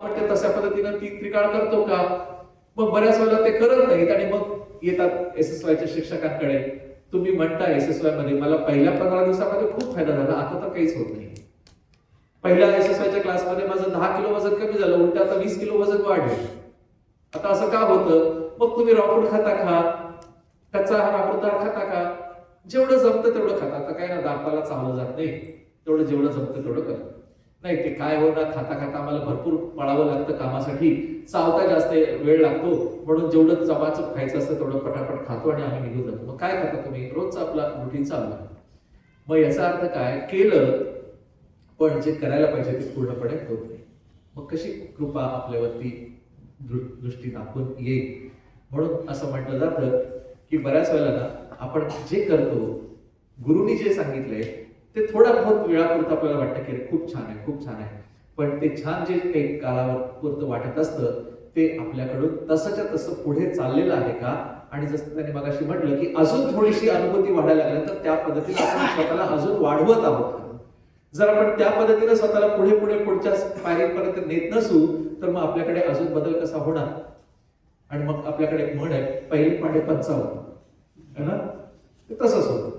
पण ते तशा पद्धतीनं ती त्रिकाळ करतो का? मग बऱ्याच वेळेला ते करत नाहीत आणि मग येतात एसएसवायच्या शिक्षकांकडे. तुम्ही म्हणता एसएसवाय मध्ये मला पहिल्या 15 दिवसामध्ये खूप फायदा झाला, आता तर काहीच होत नाही. पहिल्या एसएसवायच्या क्लासमध्ये माझं 10 किलो वजन कमी झालं, उलट आता 20 किलो वजन वाढलं. आता असं का होतं? मग तुम्ही रॉफूड खाता का? कच्चा आहार अमृतहार खाता का? जेवढं जमतं तेवढं खाता. आता काय ना, दाताला चावलं जात नाही, तेवढं जेवढं जमतं तेवढं करा. नाही ते काय हो ना, खाता खाता आम्हाला भरपूर पळावं लागतं कामासाठी, चावता जास्त वेळ लागतो, म्हणून जेवढं चपाचप खायचं असतं तेवढं पटापट खातो आणि आम्ही निघून जातो. मग काय खाता तुम्ही? रोजचा आपला रुटीन चालू आहे. मग याचा अर्थ काय? केलं पण जे करायला पाहिजे ते पूर्णपणे होत नाही. मग कशी कृपा आपल्यावरती दृष्टी दाखवून येईल? म्हणून असं म्हटलं जातं की बऱ्याच वेळेला ना, आपण जे करतो, गुरुनी जे सांगितलंय ते थोडा बहुत वेळापुरतं आपल्याला वाटतं की खूप छान आहे, खूप छान आहे. पण ते छान जे काही कालापुरतं वाटत असतं ते आपल्याकडून तसंच्या तसं पुढे चाललेलं आहे का? आणि जसं त्यांनी मगाशी म्हटलं की अजून थोडीशी अनुभूती वाढायला लागल्या तर त्या पद्धतीने आपण स्वतःला अजून वाढवत आहोत. जर आपण त्या पद्धतीने स्वतःला पुढे पुढे पुढच्या पायरीपर्यंत नेत नसू तर मग आपल्याकडे अजून बदल कसा होणार? आणि मग आपल्याकडे एक म्हण आहे, पहिली पाढे 55 है ना? तसंच होतं.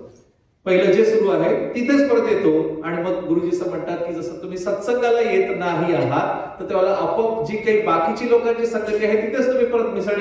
पहिलं जे सुरू आहे तिथेच परत येतो आणि मग गुरुजी असं म्हणतात की जसं तुम्ही सत्संगाला येत नाही आहात तर तेव्हा आपोआप जी काही बाकीची लोकांची संगती आहे तिथेच तुम्ही परत मिसळले